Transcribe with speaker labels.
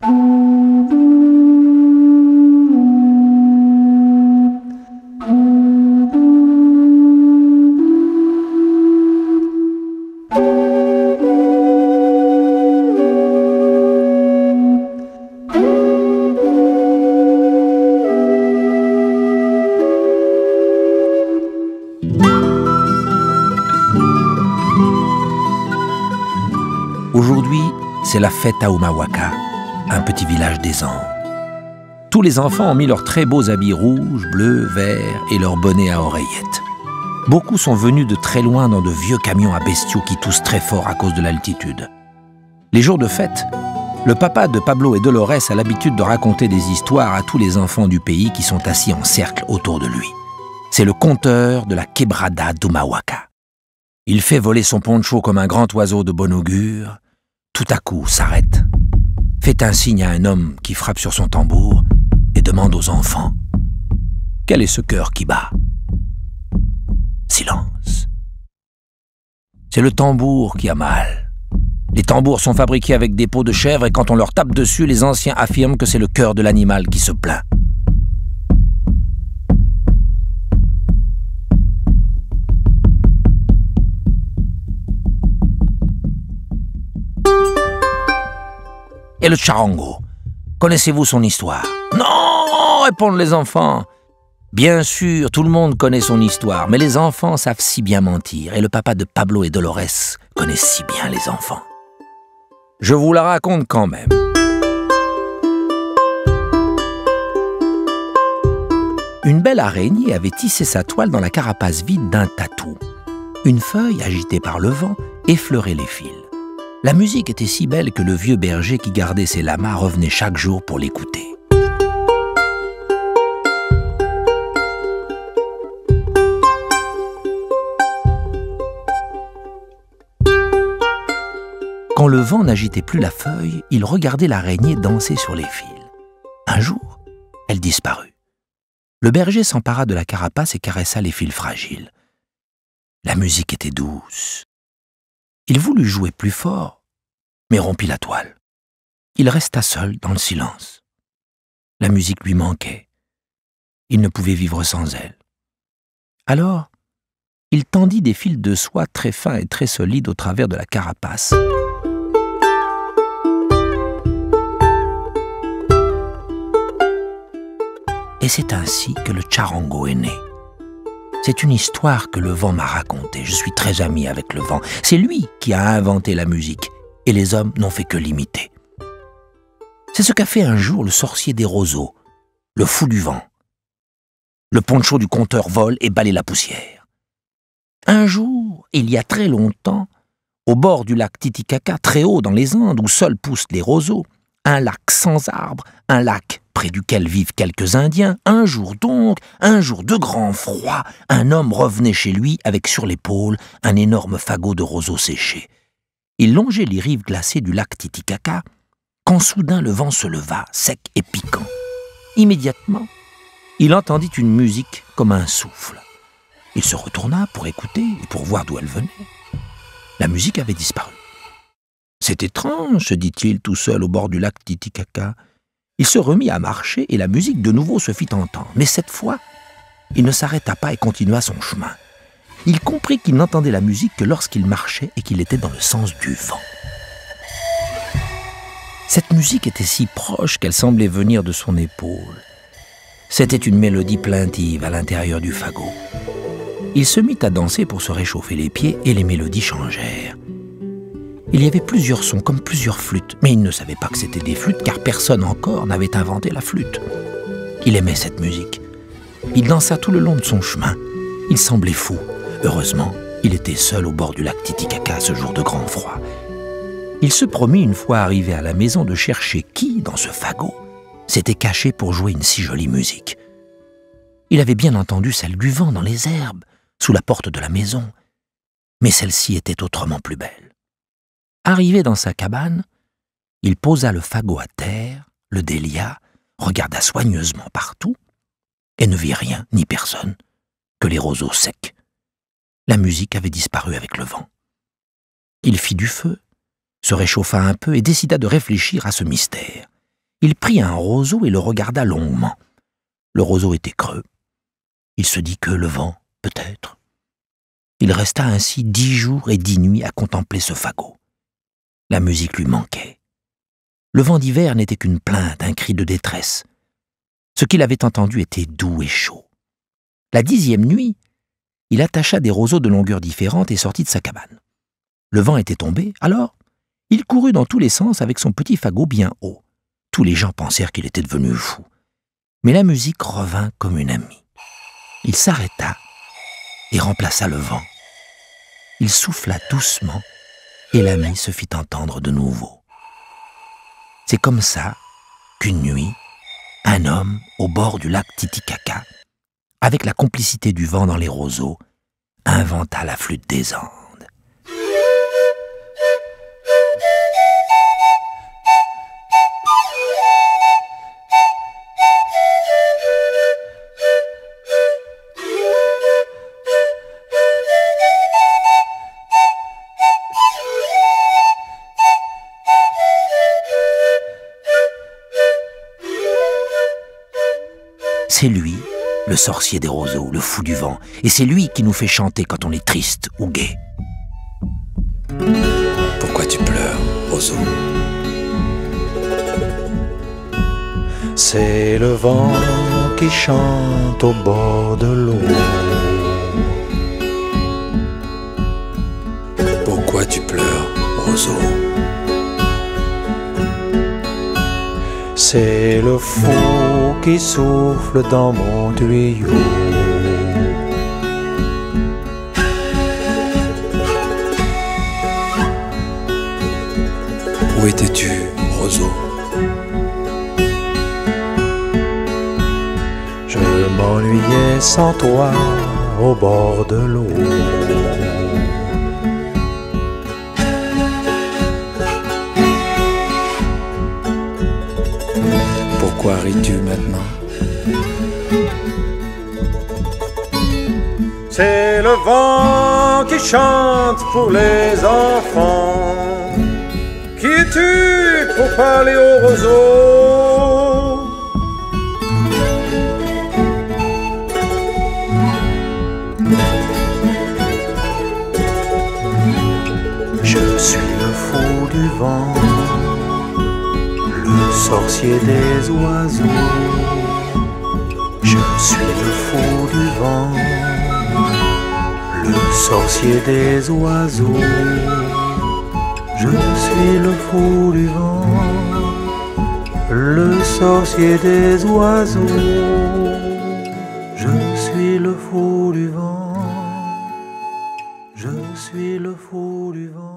Speaker 1: Aujourd'hui, c'est la fête à Umawaka, un petit village des Andes. Tous les enfants ont mis leurs très beaux habits rouges, bleus, verts et leurs bonnets à oreillettes. Beaucoup sont venus de très loin dans de vieux camions à bestiaux qui toussent très fort à cause de l'altitude. Les jours de fête, le papa de Pablo et Dolores a l'habitude de raconter des histoires à tous les enfants du pays qui sont assis en cercle autour de lui. C'est le conteur de la Quebrada d'Umawaka. Il fait voler son poncho comme un grand oiseau de bon augure. Tout à coup, s'arrête, fait un signe à un homme qui frappe sur son tambour et demande aux enfants « Quel est ce cœur qui bat ?» Silence. C'est le tambour qui a mal. Les tambours sont fabriqués avec des peaux de chèvre et quand on leur tape dessus, les anciens affirment que c'est le cœur de l'animal qui se plaint. Et le charango, connaissez-vous son histoire? Non, répondent les enfants. Bien sûr, tout le monde connaît son histoire, mais les enfants savent si bien mentir, et le papa de Pablo et Dolores connaît si bien les enfants. Je vous la raconte quand même. Une belle araignée avait tissé sa toile dans la carapace vide d'un tatou. Une feuille, agitée par le vent, effleurait les fils. La musique était si belle que le vieux berger qui gardait ses lamas revenait chaque jour pour l'écouter. Quand le vent n'agitait plus la feuille, il regardait l'araignée danser sur les fils. Un jour, elle disparut. Le berger s'empara de la carapace et caressa les fils fragiles. La musique était douce. Il voulut jouer plus fort, mais rompit la toile. Il resta seul dans le silence. La musique lui manquait. Il ne pouvait vivre sans elle. Alors, il tendit des fils de soie très fins et très solides au travers de la carapace. Et c'est ainsi que le charango est né. C'est une histoire que le vent m'a racontée. Je suis très ami avec le vent. C'est lui qui a inventé la musique, et les hommes n'ont fait que l'imiter. C'est ce qu'a fait un jour le sorcier des roseaux, le fou du vent. Le poncho du conteur vole et balaye la poussière. Un jour, il y a très longtemps, au bord du lac Titicaca, très haut dans les Andes, où seuls poussent les roseaux, un lac sans arbres, un lac près duquel vivent quelques Indiens, un jour donc, un jour de grand froid, un homme revenait chez lui avec sur l'épaule un énorme fagot de roseaux séchés. Il longeait les rives glacées du lac Titicaca, quand soudain le vent se leva, sec et piquant. Immédiatement, il entendit une musique comme un souffle. Il se retourna pour écouter et pour voir d'où elle venait. La musique avait disparu. « C'est étrange, se dit-il tout seul au bord du lac Titicaca. » Il se remit à marcher et la musique de nouveau se fit entendre. Mais cette fois, il ne s'arrêta pas et continua son chemin. Il comprit qu'il n'entendait la musique que lorsqu'il marchait et qu'il était dans le sens du vent. Cette musique était si proche qu'elle semblait venir de son épaule. C'était une mélodie plaintive à l'intérieur du fagot. Il se mit à danser pour se réchauffer les pieds et les mélodies changèrent. Il y avait plusieurs sons, comme plusieurs flûtes, mais il ne savait pas que c'était des flûtes, car personne encore n'avait inventé la flûte. Il aimait cette musique. Il dansa tout le long de son chemin. Il semblait fou. Heureusement, il était seul au bord du lac Titicaca ce jour de grand froid. Il se promit une fois arrivé à la maison de chercher qui, dans ce fagot, s'était caché pour jouer une si jolie musique. Il avait bien entendu celle du vent dans les herbes, sous la porte de la maison, mais celle-ci était autrement plus belle. Arrivé dans sa cabane, il posa le fagot à terre, le délia, regarda soigneusement partout, et ne vit rien ni personne, que les roseaux secs. La musique avait disparu avec le vent. Il fit du feu, se réchauffa un peu et décida de réfléchir à ce mystère. Il prit un roseau et le regarda longuement. Le roseau était creux. Il se dit que le vent, peut-être. Il resta ainsi 10 jours et 10 nuits à contempler ce fagot. La musique lui manquait. Le vent d'hiver n'était qu'une plainte, un cri de détresse. Ce qu'il avait entendu était doux et chaud. La 10e nuit, il attacha des roseaux de longueurs différentes et sortit de sa cabane. Le vent était tombé, alors il courut dans tous les sens avec son petit fagot bien haut. Tous les gens pensèrent qu'il était devenu fou. Mais la musique revint comme une amie. Il s'arrêta et remplaça le vent. Il souffla doucement et l'ami se fit entendre de nouveau. C'est comme ça qu'une nuit, un homme, au bord du lac Titicaca, avec la complicité du vent dans les roseaux, inventa la flûte des Andes. C'est lui, le sorcier des roseaux, le fou du vent, et c'est lui qui nous fait chanter quand on est triste ou gai.
Speaker 2: Pourquoi tu pleures, roseau?
Speaker 3: C'est le vent qui chante au bord de l'eau.
Speaker 2: Pourquoi tu pleures, roseau?
Speaker 3: C'est le fou qui souffle dans mon tuyau.
Speaker 2: Où étais-tu, roseau?
Speaker 3: Je m'ennuyais sans toi au bord de l'eau.
Speaker 2: Pourquoi ris-tu maintenant?
Speaker 3: C'est le vent qui chante pour les enfants. Qui es-tu pour parler au roseau? Je suis le fou du vent, le sorcier des oiseaux. Je suis le fou du vent, le sorcier des oiseaux. Je suis le fou du vent, le sorcier des oiseaux. Je suis le fou du vent, je suis le fou du vent.